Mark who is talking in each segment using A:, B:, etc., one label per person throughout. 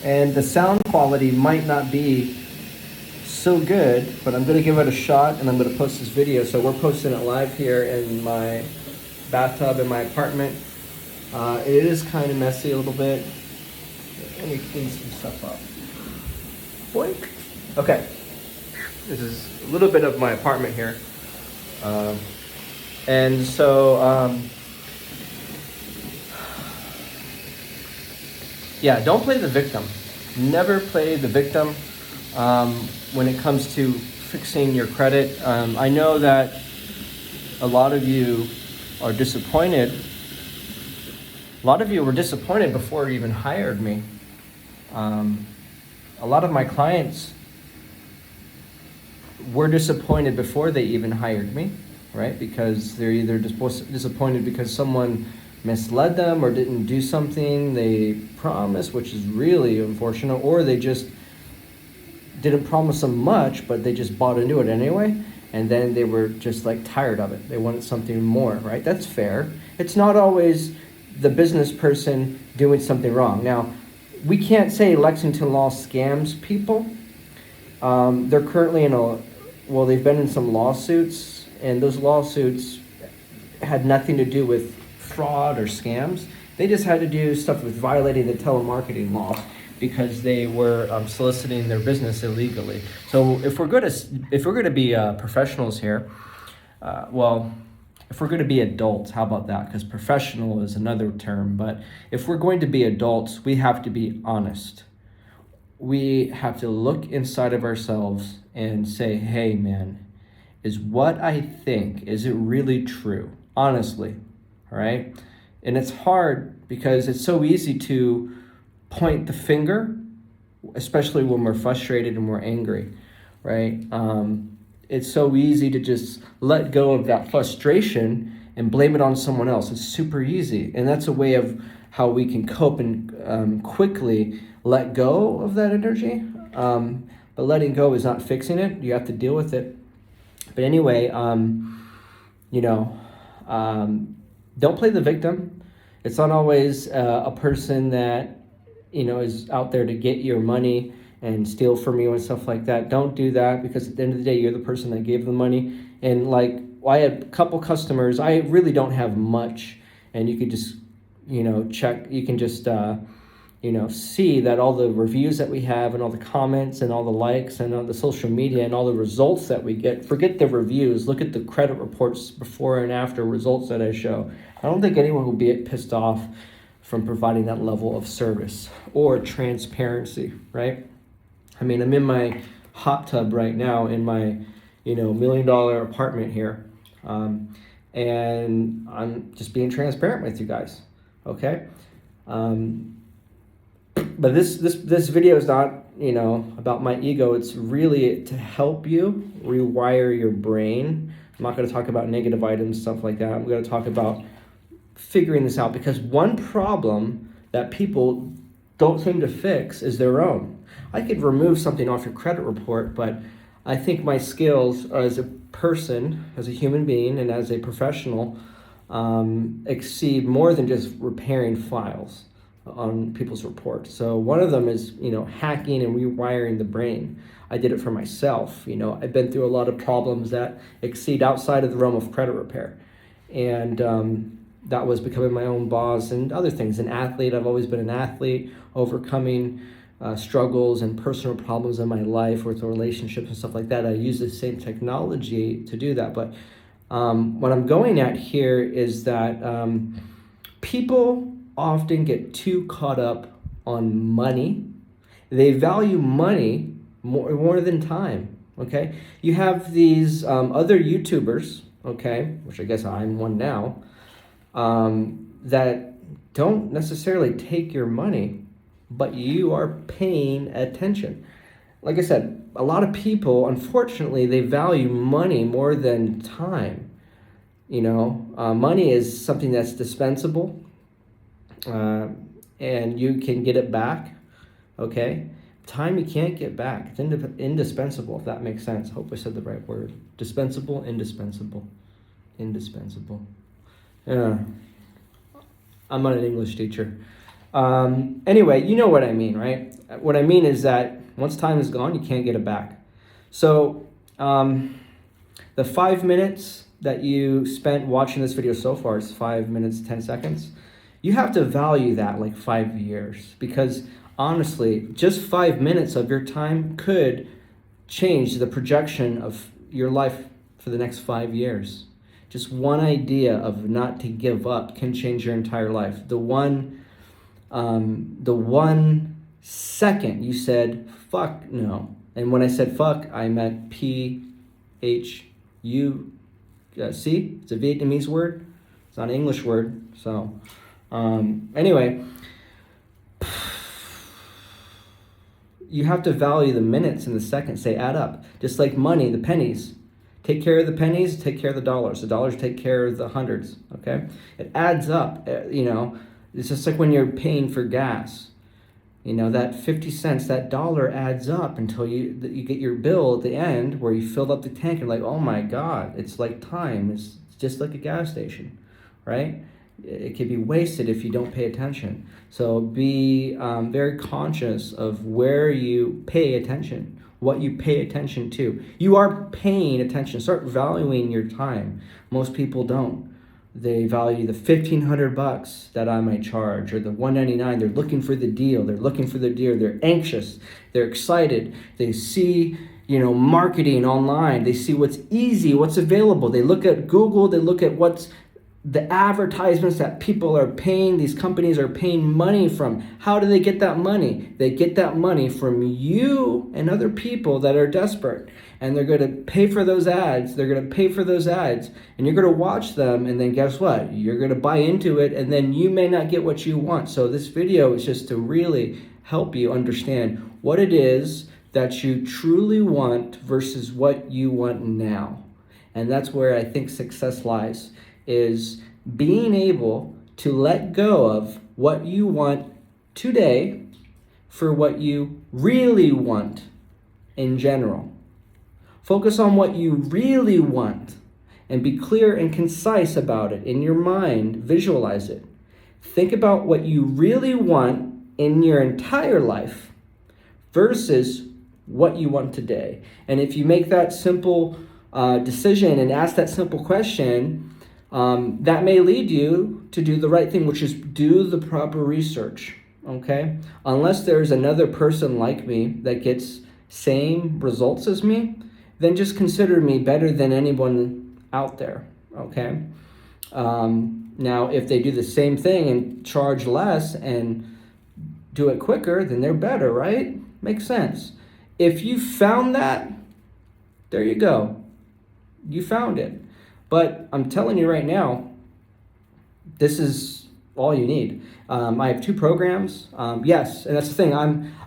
A: And the sound quality might not be so good, but I'm going to give it a shot, and I'm going to post this video. So we're posting it live here in my bathtub in my apartment. It is kind of messy a little bit. Let me clean some stuff up. Boink. Okay. This is a little bit of my apartment here. And so, yeah, don't play the victim. Never play the victim when it comes to fixing your credit. I know that a lot of you are disappointed. A lot of you were disappointed before you even hired me. A lot of my clients were disappointed before they even hired me, right? Because they're either disappointed because someone misled them or didn't do something they promised, which is really unfortunate, or they just didn't promise them much, but they just bought into it anyway, and then they were just like tired of it. They wanted something more, right? That's fair. It's not always the business person doing something wrong. Now, we can't say Lexington Law scams people. They're currently they've been in some lawsuits, and those lawsuits had nothing to do with fraud or scams. They just had to do stuff with violating the telemarketing laws because they were soliciting their business illegally. So if we're going to be professionals here, if we're going to be adults, how about that? Because professional is another term, but if we're going to be adults, we have to be honest. We have to look inside of ourselves and say, hey man, is what I think, is it really true? Honestly, all right? And it's hard because it's so easy to point the finger, especially when we're frustrated and we're angry, right? It's so easy to just let go of that frustration and blame it on someone else. It's super easy. And that's a way of how we can cope and quickly let go of that energy. But letting go is not fixing it. You have to deal with it. But anyway, don't play the victim. It's not always a person that, is out there to get your money and steal from you and stuff like that. Don't do that, because at the end of the day, you're the person that gave the money. And I had a couple customers. I really don't have much, and you could just, check. You can just, see that all the reviews that we have and all the comments and all the likes and all the social media and all the results that we get. Forget the reviews. Look at the credit reports before and after results that I show. I don't think anyone will be pissed off from providing that level of service or transparency, right? I mean, I'm in my hot tub right now in my, $1 million apartment here. And I'm just being transparent with you guys. Okay. But this video is not, about my ego. It's really to help you rewire your brain. I'm not going to talk about negative items, stuff like that. I'm going to talk about figuring this out, because one problem that people don't seem to fix is their own. I could remove something off your credit report, but I think my skills as a person, as a human being, and as a professional exceed more than just repairing files on people's reports. So one of them is, hacking and rewiring the brain. I did it for myself. I've been through a lot of problems that exceed outside of the realm of credit repair. And that was becoming my own boss and other things. An athlete, I've always been an athlete, overcoming struggles and personal problems in my life with relationships and stuff like that. I use the same technology to do that. But what I'm going at here is that people often get too caught up on money. They value money more than time, okay? You have these other YouTubers, okay, which I guess I'm one now, that don't necessarily take your money, but you are paying attention. Like I said, a lot of people, unfortunately, they value money more than time. Money is something that's dispensable, and you can get it back, okay? Time you can't get back. It's indispensable, if that makes sense. I hope I said the right word. Dispensable, indispensable. Indispensable. Yeah. I'm not an English teacher. Anyway, you know what I mean, right? What I mean is that once time is gone, you can't get it back. So the 5 minutes that you spent watching this video so far is 5 minutes, 10 seconds. You have to value that like 5 years, because honestly, just 5 minutes of your time could change the projection of your life for the next 5 years. Just one idea of not to give up can change your entire life. The one second you said, fuck no. And when I said fuck, I meant P-H-U-C. It's a Vietnamese word. It's not an English word. So anyway, you have to value the minutes and the seconds. They add up. Just like money, the pennies. Take care of the pennies, take care of the dollars. The dollars take care of the hundreds, okay? It adds up, It's just like when you're paying for gas. That 50 cents, that dollar adds up until you get your bill at the end where you filled up the tank and like, oh my God, it's like time. It's just like a gas station, right? It can be wasted if you don't pay attention. So be very conscious of where you pay attention, what you pay attention to. You are paying attention. Start valuing your time. Most people don't. They value the $1,500 that I might charge, or the $199. They're looking for the deal. They're anxious. They're excited. They see, marketing online. They see what's easy, what's available. They look at Google. They look at what's the advertisements that people are paying, these companies are paying money from. How do they get that money? They get that money from you and other people that are desperate. And they're going to pay for those ads. And you're going to watch them. And then guess what? You're going to buy into it. And then you may not get what you want. So this video is just to really help you understand what it is that you truly want versus what you want now. And that's where I think success lies, is being able to let go of what you want today for what you really want in general. Focus on what you really want and be clear and concise about it in your mind. Visualize it. Think about what you really want in your entire life versus what you want today. And if you make that simple decision and ask that simple question, that may lead you to do the right thing, which is do the proper research, okay? Unless there's another person like me that gets same results as me, then just consider me better than anyone out there, okay? Now, if they do the same thing and charge less and do it quicker, then they're better, right? Makes sense. If you found that, there you go. You found it. But I'm telling you right now, this is all you need. I have 2 programs. Yes, and that's the thing.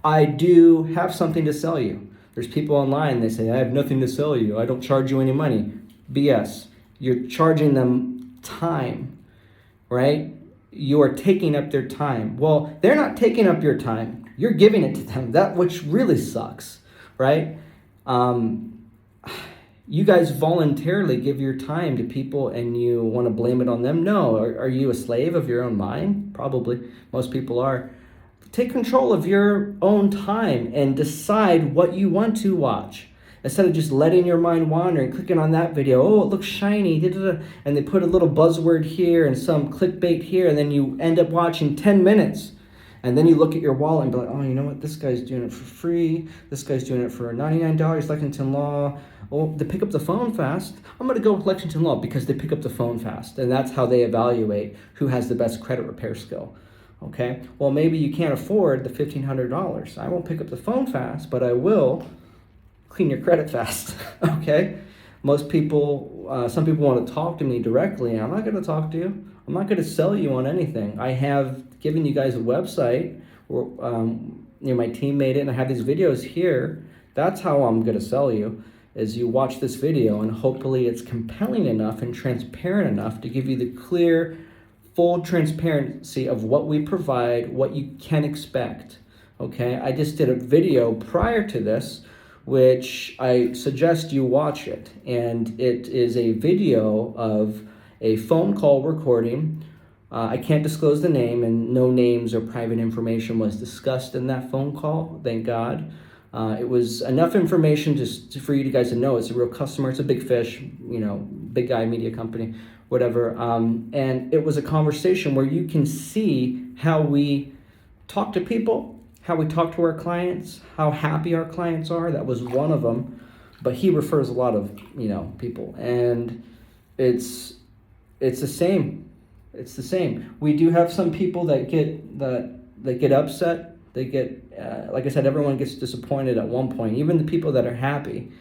A: I do have something to sell you. There's people online, they say, I have nothing to sell you. I don't charge you any money. BS. You're charging them time, right? You are taking up their time. Well, they're not taking up your time. You're giving it to them. That which really sucks, right? You guys voluntarily give your time to people and you want to blame it on them? No. Are you a slave of your own mind? Probably. Most people are. Take control of your own time and decide what you want to watch. Instead of just letting your mind wander and clicking on that video, oh, it looks shiny, and they put a little buzzword here and some clickbait here, and then you end up watching 10 minutes. And then you look at your wallet and be like, oh, you know what? This guy's doing it for free. This guy's doing it for $99, Lexington Law. Oh, they pick up the phone fast. I'm going to go with Lexington Law because they pick up the phone fast. And that's how they evaluate who has the best credit repair skill. Okay? Well, maybe you can't afford the $1,500. I won't pick up the phone fast, but I will clean your credit fast. Okay? Most people, some people want to talk to me directly, and I'm not going to talk to you. I'm not going to sell you on anything. I have given you guys a website where my team made it, and I have these videos here. That's how I'm going to sell you, is you watch this video, and hopefully it's compelling enough and transparent enough to give you the clear, full transparency of what we provide, what you can expect. Okay? I just did a video prior to this, which I suggest you watch it. And it is a video of a phone call recording I can't disclose the name, and no names or private information was discussed in that phone call, thank God. It was enough information just for you guys to know it's a real customer. It's a big fish, big guy media company, whatever. And it was a conversation where you can see how we talk to people, how we talk to our clients, how happy our clients are. That was one of them. But he refers a lot of, people. And it's the same. It's the same. We do have some people that get upset. They get, like I said, everyone gets disappointed at one point. Even the people that are happy,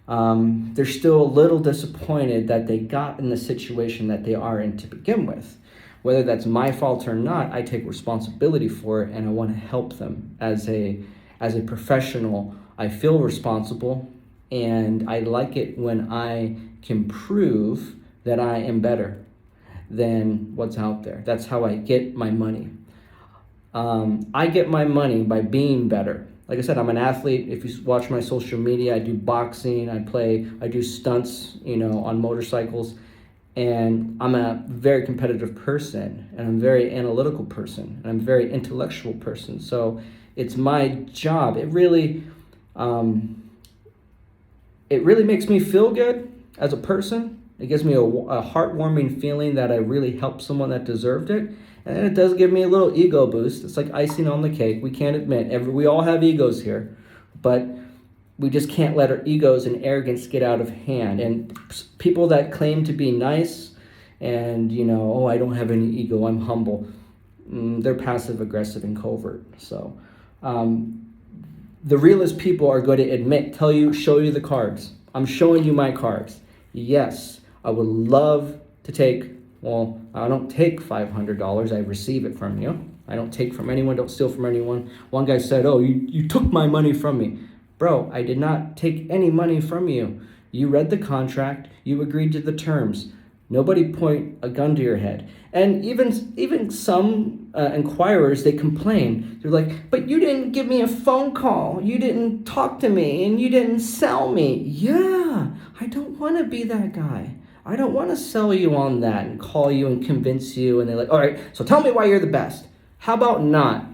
A: they're still a little disappointed that they got in the situation that they are in to begin with. Whether that's my fault or not, I take responsibility for it, and I want to help them as a professional. I feel responsible, and I like it when I can prove that I am better than what's out there. That's how I get my money. I get my money by being better. Like I said, I'm an athlete. If you watch my social media, I do boxing, I do stunts, on motorcycles. And I'm a very competitive person, and I'm a very analytical person, and I'm a very intellectual person. So it's my job. It really makes me feel good as a person. It gives me a heartwarming feeling that I really helped someone that deserved it. And it does give me a little ego boost. It's like icing on the cake. We can't admit, we all have egos here, but we just can't let our egos and arrogance get out of hand. And people that claim to be nice and, I don't have any ego, I'm humble, they're passive aggressive and covert. So the realest people are going to admit, show you the cards. I'm showing you my cards. Yes, I would love to take, I don't take $500. I receive it from you. I don't take from anyone, don't steal from anyone. One guy said, you took my money from me. Bro, I did not take any money from you. You read the contract. You agreed to the terms. Nobody point a gun to your head. And even some inquirers, they complain. They're like, but you didn't give me a phone call. You didn't talk to me, and you didn't sell me. Yeah, I don't want to be that guy. I don't want to sell you on that and call you and convince you. And they're like, all right, so tell me why you're the best. How about not?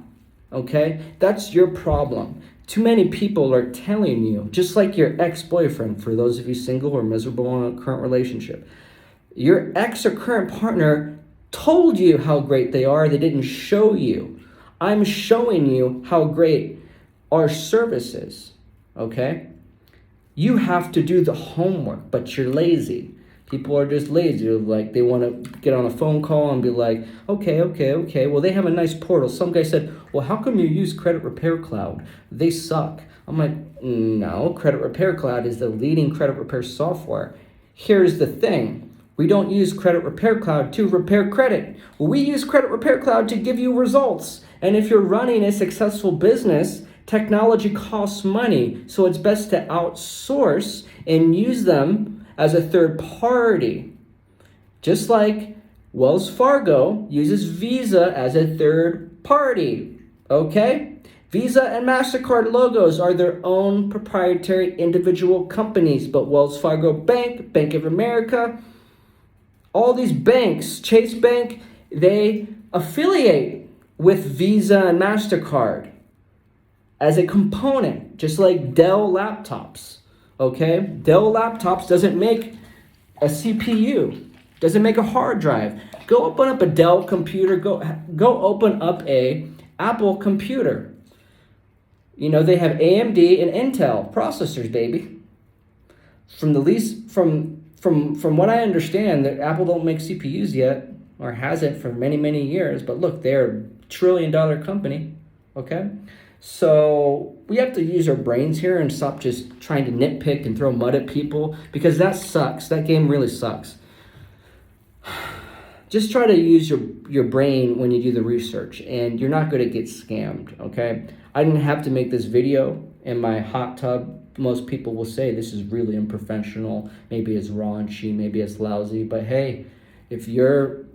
A: Okay? That's your problem. Too many people are telling you, just like your ex-boyfriend, for those of you single or miserable in a current relationship, your ex or current partner told you how great they are. They didn't show you. I'm showing you how great our service is, okay? You have to do the homework, but you're lazy. People are just lazy. Like, they want to get on a phone call and be like, okay. Well, they have a nice portal. Some guy said, well, how come you use Credit Repair Cloud? They suck. I'm like, no, Credit Repair Cloud is the leading credit repair software. Here's the thing. We don't use Credit Repair Cloud to repair credit. We use Credit Repair Cloud to give you results. And if you're running a successful business, technology costs money. So it's best to outsource and use them as a third party. Just like Wells Fargo uses Visa as a third party. Okay? Visa and MasterCard logos are their own proprietary individual companies. But Wells Fargo Bank, Bank of America, all these banks, Chase Bank, they affiliate with Visa and MasterCard as a component, just like Dell laptops, okay? Dell laptops doesn't make a CPU, doesn't make a hard drive. Go open up a Dell computer, go open up a Apple computer. They have AMD and Intel processors, baby. From what I understand, that Apple don't make CPUs yet, or hasn't for many, many years. But look, they're a $1 trillion company, okay? So we have to use our brains here and stop just trying to nitpick and throw mud at people, because that sucks. That game really sucks. Just try to use your brain when you do the research, and you're not going to get scammed, okay? I didn't have to make this video in my hot tub. Most people will say this is really unprofessional. Maybe it's raunchy, maybe it's lousy. But hey, if your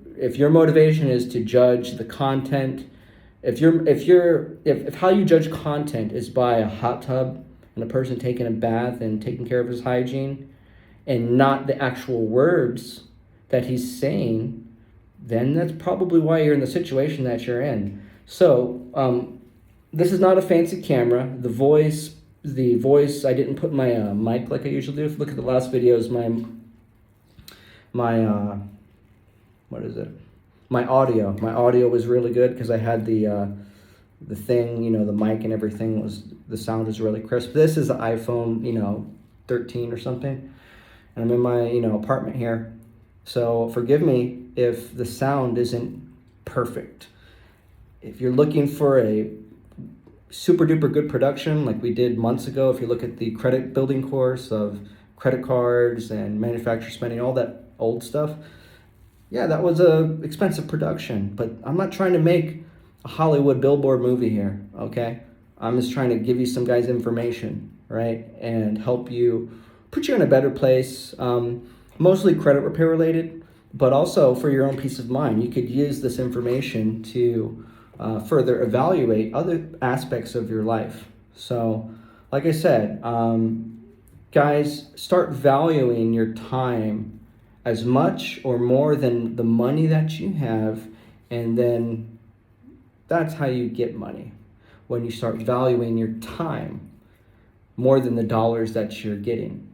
A: motivation is to judge the content, if how you judge content is by a hot tub and a person taking a bath and taking care of his hygiene, and not the actual words that he's saying, then that's probably why you're in the situation that you're in. So this is not a fancy camera. The voice, I didn't put my mic like I usually do. If you look at the last videos, my audio was really good because I had the thing, the mic and everything the sound was really crisp. This is the iPhone, 13 or something. And I'm in my, apartment here. So forgive me if the sound isn't perfect. If you're looking for a super duper good production like we did months ago, if you look at the credit building course of credit cards and manufacturer spending, all that old stuff, yeah, that was a expensive production. But I'm not trying to make a Hollywood billboard movie here, okay? I'm just trying to give you some guys information, right? And help you, put you in a better place, mostly credit repair related, but also for your own peace of mind. You could use this information to further evaluate other aspects of your life. So, like I said, guys, start valuing your time as much or more than the money that you have, and then that's how you get money. When you start valuing your time more than the dollars that you're getting.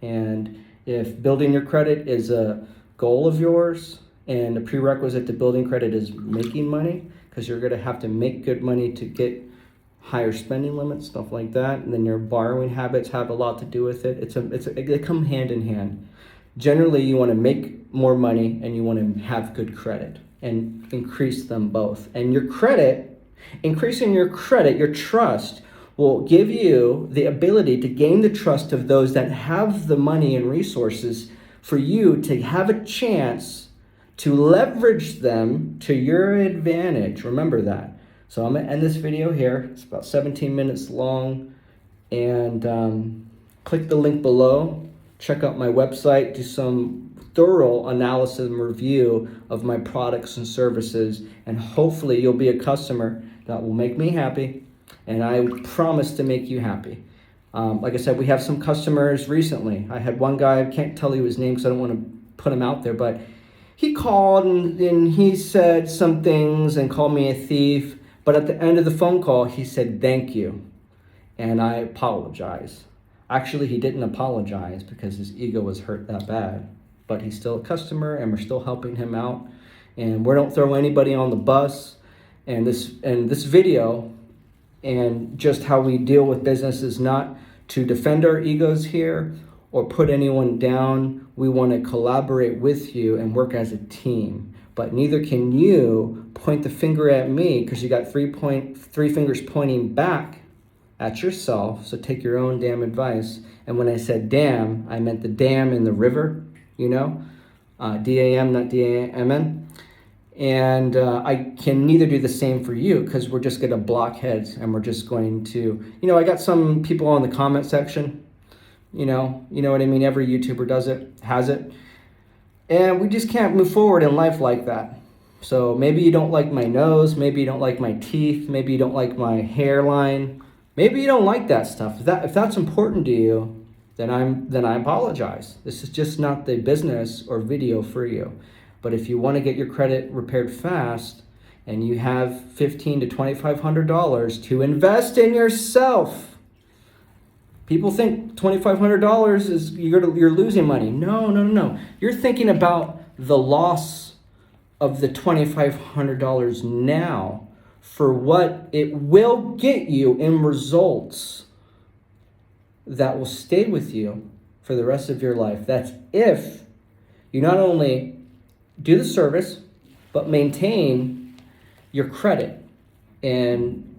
A: And if building your credit is a goal of yours and a prerequisite to building credit is making money, because you're going to have to make good money to get higher spending limits, stuff like that, and then your borrowing habits have a lot to do with it. They come hand in hand. Generally, you want to make more money and you want to have good credit and increase them both. And your credit, increasing your credit, your trust, will give you the ability to gain the trust of those that have the money and resources for you to have a chance to leverage them to your advantage. Remember that. So I'm going to end this video here. It's about 17 minutes long. And click the link below. Check out my website. Do some thorough analysis and review of my products and services. And hopefully you'll be a customer that will make me happy. And I promise to make you happy. Like I said, we have some customers recently. I had one guy, I can't tell you his name because I don't want to put him out there, but he called and he said some things and called me a thief. But at the end of the phone call, he said, thank you. And I apologize. Actually, he didn't apologize because his ego was hurt that bad. But he's still a customer and we're still helping him out. And we don't throw anybody on the bus. And this video and just how we deal with business is not to defend our egos here or put anyone down. We want to collaborate with you and work as a team. But neither can you point the finger at me because you got three fingers pointing back at yourself. So take your own damn advice. And when I said dam, I meant the dam in the river, D-A-M, not D-A-M-N. And I can neither do the same for you because we're just going to block heads and we're just going to, I got some people on the comment section, you know what I mean? Every YouTuber does it, has it. And we just can't move forward in life like that. So maybe you don't like my nose, maybe you don't like my teeth, maybe you don't like my hairline, maybe you don't like that stuff. If that's important to you, then I apologize. This is just not the business or video for you. But if you want to get your credit repaired fast and you have $1,500 to $2,500 to invest in yourself, people think $2,500 is you're losing money. No. You're thinking about the loss of the $2,500 now for what it will get you in results that will stay with you for the rest of your life. That's if you not only do the service, but maintain your credit. And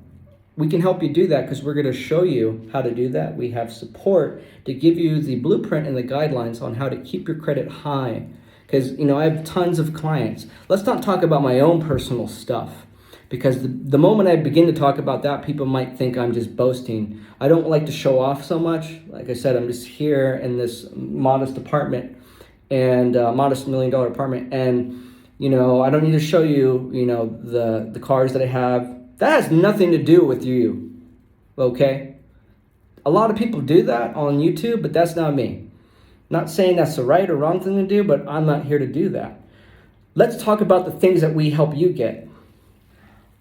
A: we can help you do that because we're going to show you how to do that. We have support to give you the blueprint and the guidelines on how to keep your credit high. Because, I have tons of clients. Let's not talk about my own personal stuff. Because the moment I begin to talk about that, people might think I'm just boasting. I don't like to show off so much. Like I said, I'm just here in this modest apartment and modest $1 million apartment. And, I don't need to show you, the cars that I have. That has nothing to do with you, okay? A lot of people do that on YouTube, but that's not me. Not saying that's the right or wrong thing to do, but I'm not here to do that. Let's talk about the things that we help you get.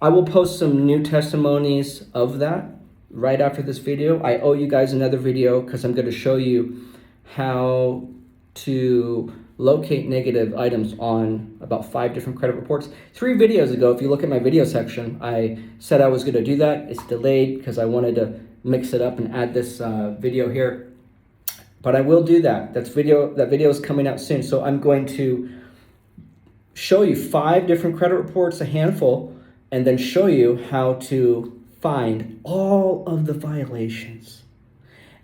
A: I will post some new testimonies of that right after this video. I owe you guys another video because I'm going to show you how to locate negative items on about 5 different credit reports. 3 videos ago, if you look at my video section, I said I was going to do that. It's delayed because I wanted to mix it up and add this video here. But I will do that. That video is coming out soon. So I'm going to show you 5 different credit reports, a handful, and then show you how to find all of the violations.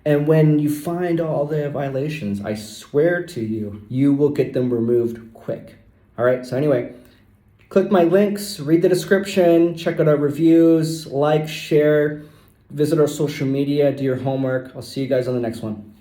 A: And when you find all the violations, I swear to you, you will get them removed quick. All right, so anyway, click my links, read the description, check out our reviews, like, share, visit our social media, do your homework. I'll see you guys on the next one.